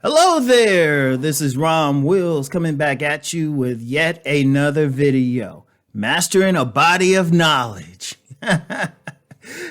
Hello there, this is Rom Wills coming back at you with yet another video. Mastering a body of knowledge.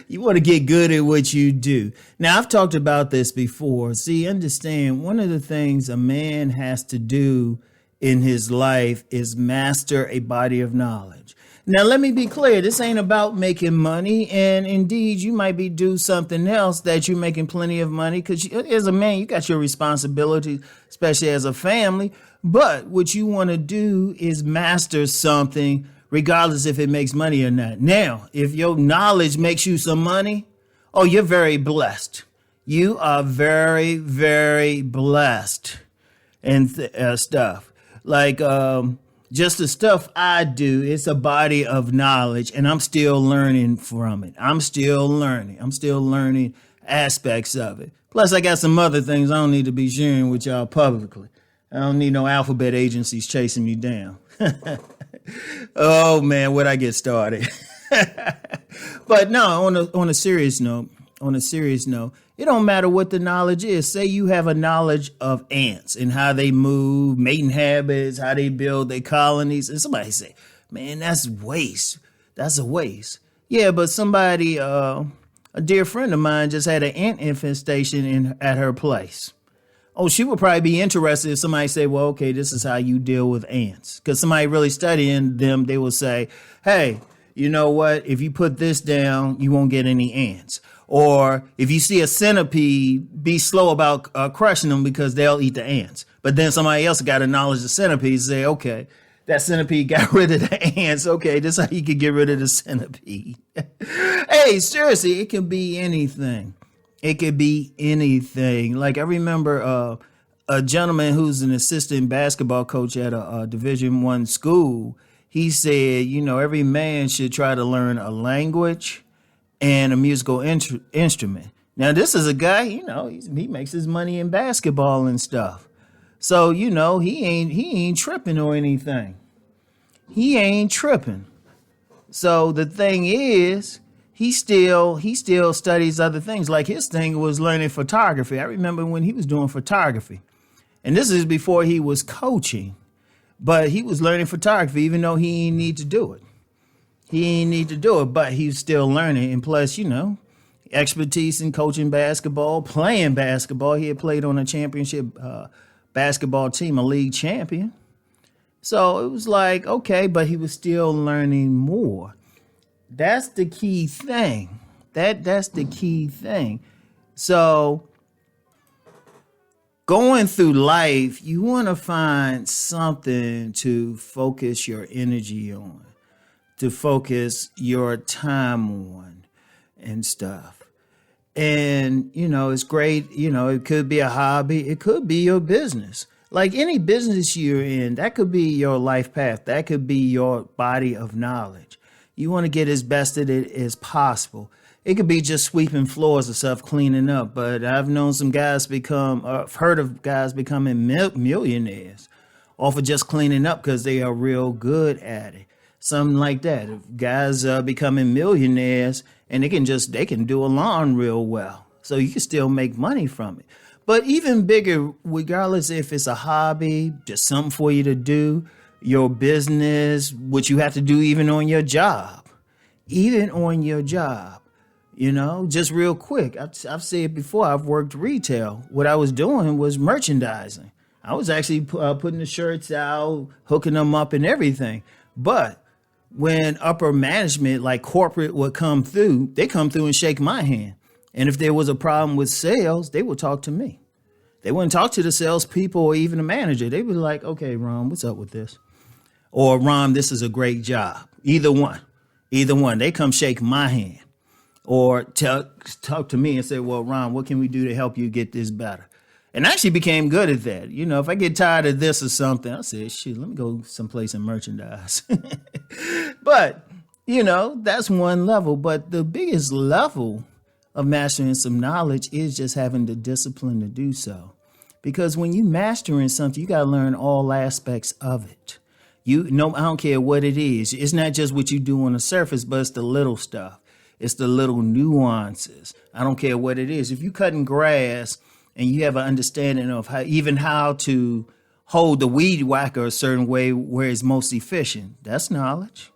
You want to get good at what you do. Now, I've talked about this before. See, understand, one of the things a man has to do in his life is master a body of knowledge. Now, let me be clear. This ain't about making money. And indeed, you might be do something else that you're making plenty of money because as a man, you got your responsibilities, especially as a family. But what you want to do is master something regardless if it makes money or not. Now, if your knowledge makes you some money, oh, you're very blessed. You are very, very blessed and stuff. Like, just the stuff I do, it's a body of knowledge, and I'm still learning from it. I'm still learning aspects of it. Plus, I got some other things I don't need to be sharing with y'all publicly. I don't need no alphabet agencies chasing me down. Oh, man, where'd I get started? But no, on a serious note, it don't matter what the knowledge is. Say you have a knowledge of ants and how they move, mating habits, how they build their colonies. And somebody say, man, that's waste. That's a waste. Yeah, but somebody, a dear friend of mine just had an ant infestation at her place. Oh, she would probably be interested if somebody say, well, okay, this is how you deal with ants. Because somebody really studying them, they will say, hey, you know what? If you put this down, you won't get any ants. Or if you see a centipede, be slow about crushing them because they'll eat the ants. But then somebody else got a knowledge of centipedes, say, okay, that centipede got rid of the ants. Okay, this is how you can get rid of the centipede. Hey, seriously, it can be anything. It could be anything. Like I remember a gentleman who's an assistant basketball coach at a Division I school. He said, you know, every man should try to learn a language and a musical instrument. Now, this is a guy, you know, he makes his money in basketball and stuff. So, you know, he ain't tripping or anything. He ain't tripping. So the thing is, he still studies other things. Like his thing was learning photography. I remember when he was doing photography. And this is before he was coaching. But he was learning photography, even though he didn't need to do it. But he's still learning. And plus, you know, expertise in coaching basketball, playing basketball. He had played on a championship basketball team, a league champion. So it was like, okay, but he was still learning more. That's the key thing. That's the key thing. So going through life, you want to find something to focus your energy on, to focus your time on and stuff. And, you know, it's great. You know, it could be a hobby. It could be your business. Like any business you're in, that could be your life path. That could be your body of knowledge. You want to get as best at it as possible. It could be just sweeping floors or stuff, cleaning up. But I've known some guys I've heard of guys becoming millionaires off of just cleaning up because they are real good at it. Something like that. If guys are becoming millionaires and they can do a lawn real well. So you can still make money from it. But even bigger, regardless if it's a hobby, just something for you to do, your business, what you have to do even on your job, you know, just real quick. I've said before, I've worked retail. What I was doing was merchandising. I was actually putting the shirts out, hooking them up and everything. But when upper management, like corporate, would come through, they come through and shake my hand. And if there was a problem with sales, they would talk to me. They wouldn't talk to the salespeople or even the manager. They would be like, okay, Ron, what's up with this? Or Ron, this is a great job. Either one. They come shake my hand or talk to me and say, well, Ron, what can we do to help you get this better? And I actually became good at that. You know, if I get tired of this or something, I say, shoot, let me go someplace and merchandise. But, you know, that's one level. But the biggest level of mastering some knowledge is just having the discipline to do so. Because when you mastering something, you got to learn all aspects of it. I don't care what it is. It's not just what you do on the surface, but it's the little stuff. It's the little nuances. I don't care what it is. If you cutting grass and you have an understanding of how to hold the weed whacker a certain way where it's most efficient. That's knowledge.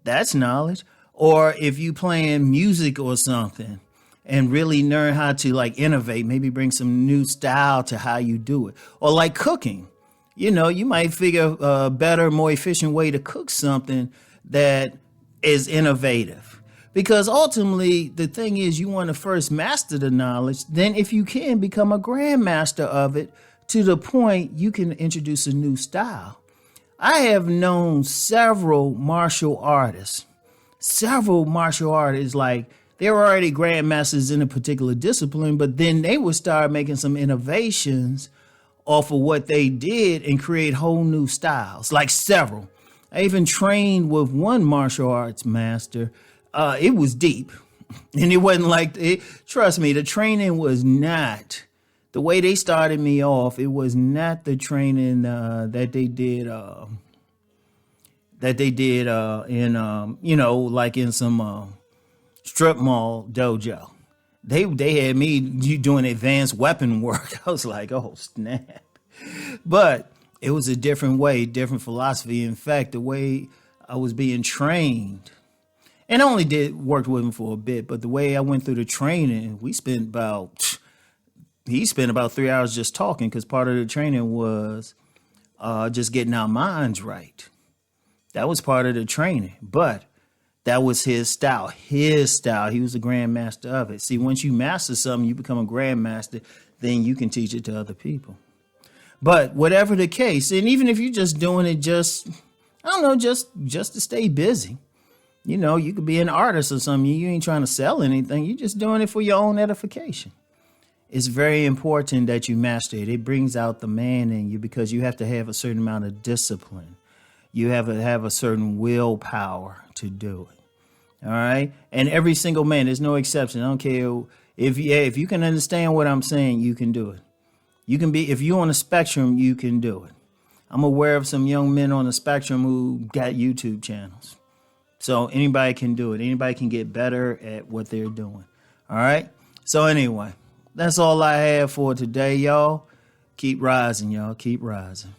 That's knowledge. Or if you playing music or something and really learn how to like innovate, maybe bring some new style to how you do it. Or like cooking, you might figure a better, more efficient way to cook something that is innovative. Because ultimately, the thing is, you want to first master the knowledge. Then if you can, become a grandmaster of it to the point you can introduce a new style. I have known several martial artists, like they were already grandmasters in a particular discipline, but then they would start making some innovations off of what they did and create whole new styles, like several. I even trained with one martial arts master. It was deep, and it wasn't like it. Trust me, the training was not the way they started me off. It was not the training that they did. In like in some strip mall dojo. They had me doing advanced weapon work. I was like, oh snap! But it was a different way, different philosophy. In fact, the way I was being trained, and I only worked with him for a bit, but the way I went through the training, he spent about 3 hours just talking, because part of the training was just getting our minds right. That was part of the training, but that was his style. He was a grandmaster of it. See, once you master something, you become a grandmaster, then you can teach it to other people. But whatever the case, and even if you're just doing it just to stay busy, you could be an artist or something. You ain't trying to sell anything. You're just doing it for your own edification. It's very important that you master it. It brings out the man in you, because you have to have a certain amount of discipline. You have to have a certain willpower to do it. All right. And every single man, there's no exception. I don't care if you can understand what I'm saying, you can do it. If you're on the spectrum, you can do it. I'm aware of some young men on the spectrum who got YouTube channels. So anybody can do it. Anybody can get better at what they're doing. All right. So anyway, that's all I have for today, y'all. Keep rising, y'all. Keep rising.